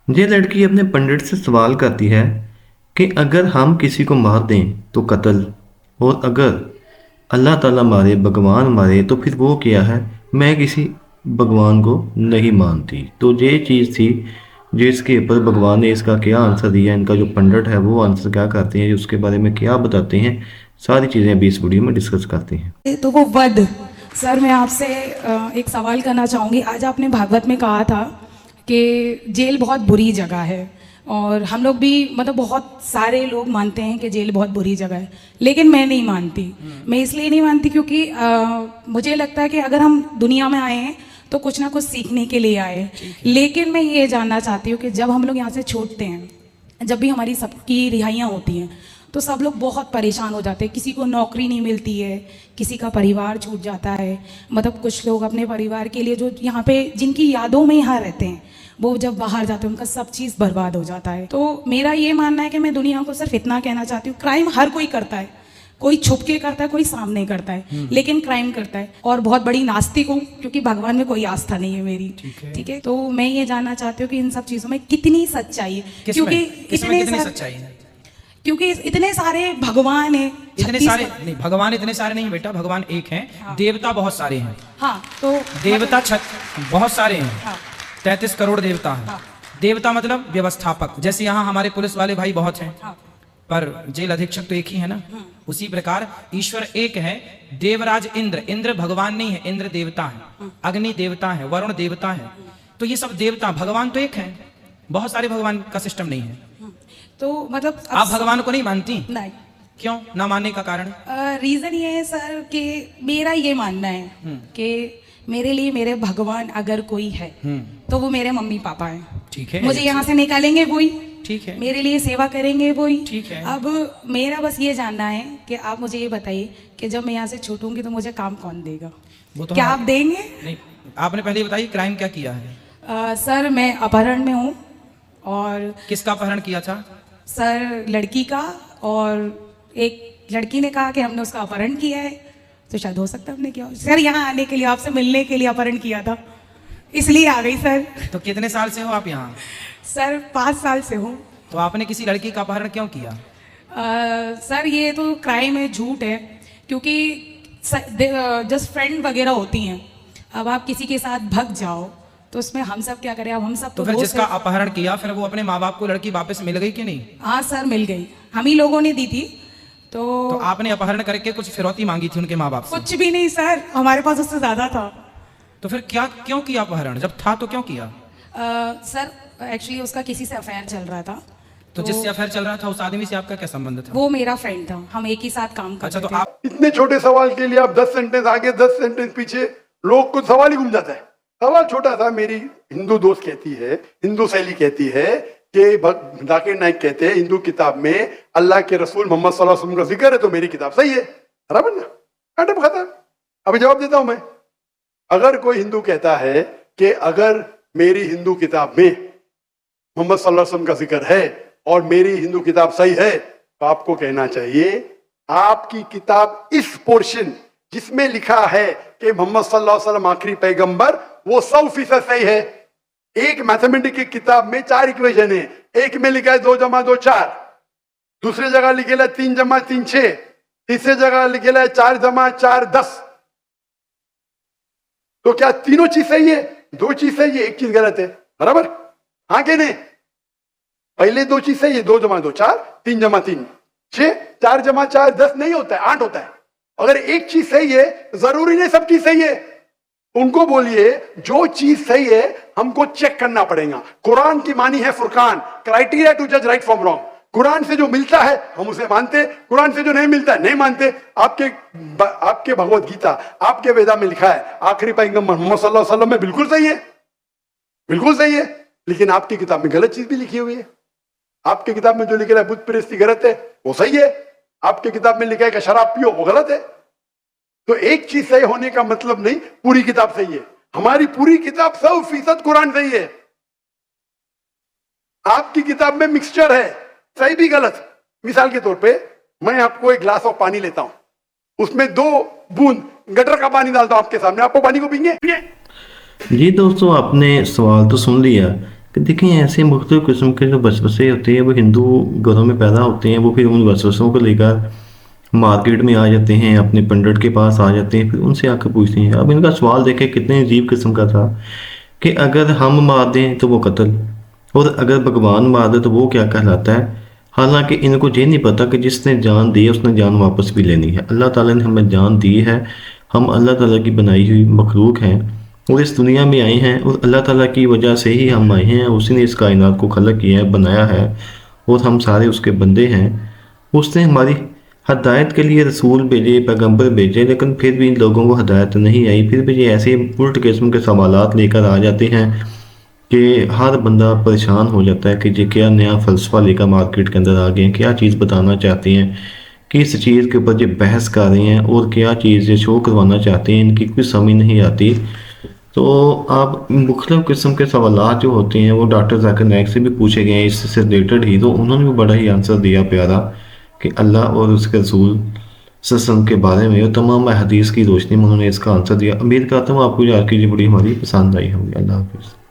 ये लड़की अपने पंडित से सवाल करती है कि अगर हम किसी को मार दें तो कत्ल, और अगर अल्लाह ताला मारे, भगवान मारे, तो फिर वो क्या है। मैं किसी भगवान को नहीं मानती। तो ये चीज़ थी जिसके ऊपर भगवान ने इसका क्या आंसर दिया। इनका जो पंडित है वो आंसर क्या करते हैं, उसके बारे में क्या बताते हैं, सारी चीज़ें अभी इस वीडियो में डिस्कस करते हैं। तो वो वध। सर मैं आपसे एक सवाल करना चाहूँगी। आज आपने भागवत में कहा था कि जेल बहुत बुरी जगह है, और हम लोग भी मतलब बहुत सारे लोग मानते हैं कि जेल बहुत बुरी जगह है, लेकिन मैं नहीं मानती। मैं इसलिए नहीं मानती क्योंकि मुझे लगता है कि अगर हम दुनिया में आए हैं तो कुछ ना कुछ सीखने के लिए आए हैं। लेकिन मैं ये जानना चाहती हूँ कि जब हम लोग यहाँ से छूटते हैं, जब भी हमारी सबकी रिहाइयाँ होती हैं, तो सब लोग बहुत परेशान हो जाते हैं। किसी को नौकरी नहीं मिलती है, किसी का परिवार छूट जाता है। मतलब कुछ लोग अपने परिवार के लिए जो यहाँ पे जिनकी यादों में यहाँ रहते हैं, वो जब बाहर जाते हैं उनका सब चीज़ बर्बाद हो जाता है। तो मेरा ये मानना है कि मैं दुनिया को सिर्फ इतना कहना चाहती हूँ, क्राइम हर कोई करता है, कोई छुप के करता है, कोई सामने करता है, लेकिन क्राइम करता है। और बहुत बड़ी नास्तिक हूँ क्योंकि भगवान में कोई आस्था नहीं है मेरी। ठीक है, तो मैं ये जानना चाहती हूँ कि इन सब चीज़ों में कितनी सच्चाई है, क्योंकि कितनी सच्चाई है? क्योंकि इतने सारे भगवान हैं। इतने सारे नहीं, भगवान इतने सारे नहीं बेटा, भगवान एक हैं। हाँ। देवता बहुत सारे हैं। हाँ, तो देवता बहुत सारे हैं। हाँ। 33 करोड़ देवता हैं। हाँ। देवता मतलब व्यवस्थापक। जैसे यहाँ हमारे पुलिस वाले भाई बहुत हैं, हाँ। पर जेल अधीक्षक तो एक ही है ना। उसी प्रकार ईश्वर एक है। देवराज इंद्र, इंद्र भगवान नहीं है, इंद्र देवता है। अग्नि देवता है, वरुण देवता है। तो ये सब देवता, भगवान तो एक है। बहुत सारे भगवान का सिस्टम नहीं है। तो मतलब आप भगवान को नहीं मानती? नहीं। क्यों ना मानने का कारण? रीजन ये है सर कि मेरा ये मानना है कि मेरे लिए मेरे भगवान अगर कोई है तो वो मेरे मम्मी पापा हैं। ठीक है, मुझे यहाँ से निकालेंगे वही, ठीक है, मेरे लिए सेवा करेंगे वही। ठीक है। अब मेरा बस ये जानना है कि आप मुझे ये बताइए कि जब मैं यहाँ से छूटूंगी तो मुझे काम कौन देगा? वो तो क्या आप देंगे? नहीं, आपने पहले बताइए क्राइम क्या किया है? सर मैं अपहरण में हूँ। और किसका अपहरण किया था? सर लड़की का, और एक लड़की ने कहा कि हमने उसका अपहरण किया है, तो शायद हो सकता है हमने किया हो। सर यहाँ आने के लिए, आपसे मिलने के लिए अपहरण किया था, इसलिए आ गई सर। तो कितने साल से हो आप यहाँ? सर 5 साल से हूँ। तो आपने किसी लड़की का अपहरण क्यों किया? सर ये तो क्राइम है, झूठ है, क्योंकि जस्ट फ्रेंड वगैरह होती हैं। अब आप किसी के साथ भग जाओ तो उसमें हम सब क्या करें? अब हम सब तो फिर दोस्त जिसका हैं। अपहरण किया, फिर वो अपने माँ बाप को लड़की वापस मिल गई कि नहीं? हाँ सर मिल गई, हम ही लोगों ने दी थी। तो तो आपने अपहरण करके कुछ फिरौती मांगी थी उनके माँ बाप से? कुछ भी नहीं सर, हमारे पास उससे ज्यादा था। तो फिर क्या क्यों किया अपहरण? जब था तो क्यों किया? सर एक्चुअली उसका किसी से अफेयर चल रहा था। तो जिससे अफेयर चल रहा था उस आदमी से आपका क्या संबंध था? वो मेरा फ्रेंड था, हम एक ही साथ काम करते अच्छा, तो थे। आप इतने छोटे सवाल के लिए आप 10 सेंटेंस आगे 10 सेंटेंस पीछे, लोग कुछ सवाल ही घूम जाता है। सवाल छोटा था। मेरी हिंदू दोस्त कहती है, हिंदू शैली कहती है कि जाकिर नाइक कहते हैं हिंदू किताब में अल्लाह के रसूल मोहम्मद सल्लल्लाहु अलैहि वसल्लम का जिक्र है, तो मेरी किताब सही है। बराबर ना? अटक खत्म। अभी जवाब देता हूं मैं। अगर कोई हिंदू कहता है कि अगर मेरी हिंदू किताब में मोहम्मद सल्लल्लाहु अलैहि वसल्लम का जिक्र है और मेरी हिंदू किताब सही है, तो आपको कहना चाहिए आपकी किताब इस पोर्शन जिसमें लिखा है कि मोहम्मद सल्लल्लाहु अलैहि वसल्लम आखिरी पैगंबर, वो 100% सही है। एक मैथमेटिक्स की किताब में 4 इक्वेशन है, एक में लिखा है 2 जमा 2 4, दूसरी जगह लिखेला है 3 जमा 3 6, तीसरी जगह लिखेला है 4 जमा 4 10। तो क्या तीनों चीज सही है? 2 चीज सही है, एक चीज गलत है। बराबर? हाँ कि नहीं? पहले 2 चीज सही है, 2 जमा 2 4, 3 जमा 3 6, 4 जमा 4 10 नहीं होता है, 8 होता है। अगर एक चीज सही है, जरूरी नहीं सब चीज सही है। उनको बोलिए जो चीज सही है हमको चेक करना पड़ेगा। कुरान की मानी है फुरकान, क्राइटेरिया टू जज राइट फ्रॉम रॉन्ग। कुरान से जो मिलता है हम उसे मानते, कुरान से जो नहीं मिलता है नहीं मानते। आपके भगवत गीता, आपके वेदा में लिखा है आखिरी पैगंबर मोहम्मद सल्लल्लाहु अलैहि वसल्लम में, बिल्कुल सही है, बिल्कुल सही है। लेकिन आपकी किताब में गलत चीज भी लिखी हुई है। आपकी किताब में जो लिखा है बुत परस्ती गलत है, वो सही है। आपकी किताब में लिखा है कि शराब पियो, वो गलत है। तो एक चीज सही होने का मतलब नहीं पूरी किताब सही है। हमारी पूरी किताब 100% कुरान सही है। आपकी किताब में मिक्सचर है, सही भी गलत। मिसाल के तौर पे मैं आपको एक ग्लास ऑफ पानी लेता हूं, उसमें 2 बूंद गटर का पानी डालता हूं आपके सामने, आपको पानी को पीएंगे? जी दोस्तों, आपने सवाल तो सुन लिया कि देखिए ऐसे मुख्तलिफ़ किस्म के जो वसवसे होते हैं वो हिंदू घरों में पैदा होते हैं, वो फिर उन वसवसों को लेकर मार्केट में आ जाते हैं, अपने पंडित के पास आ जाते हैं, फिर उनसे आकर पूछते हैं। अब इनका सवाल देखें कितने अजीब किस्म का था कि अगर हम मार दें तो वो कत्ल, और अगर भगवान मार दे तो वो क्या कहलाता है। हालांकि इनको ये नहीं पता कि जिसने जान दी है उसने जान वापस भी लेनी है। अल्लाह ताला ने हमें जान दी है, हम अल्लाह ताला की बनाई हुई मखलूक हैं और इस दुनिया में आए हैं, और अल्लाह ताला की वजह से ही हम आए हैं। उसी ने इस कायनात को खलक किया है, बनाया है, और हम सारे उसके बंदे हैं। उसने हमारी हदायत के लिए रसूल भेजे, पैगंबर भेजे, लेकिन फिर भी इन लोगों को हदायत नहीं आई। फिर भी ये ऐसे उल्ट किस्म के सवालात लेकर आ जाते हैं कि हर बंदा परेशान हो जाता है कि ये क्या नया फ़लसफ़ा लेकर मार्केट के अंदर आ गए हैं, क्या चीज़ बताना चाहते हैं, किस चीज़ के ऊपर ये बहस कर रहे हैं और क्या चीज़ ये शो करवाना चाहते हैं, इनकी कुछ समझ नहीं आती। तो आप मुख्तलिफ़ किस्म के सवालात जो होते हैं वो डॉक्टर ज़ाकिर नाइक से भी पूछे गए हैं इससे रिलेटेड ही, तो उन्होंने भी बड़ा ही आंसर दिया प्यारा कि अल्लाह और उसके रसूल सल्लल्लाहु अलैहि वसल्लम के बारे में और तमाम हदीस की रोशनी में उन्होंने इसका आंसर दिया। उम्मीद करता हूँ आपको आज की ये वीडियो हमारी पसंद आई होगी। अल्लाह हाफ़िज़।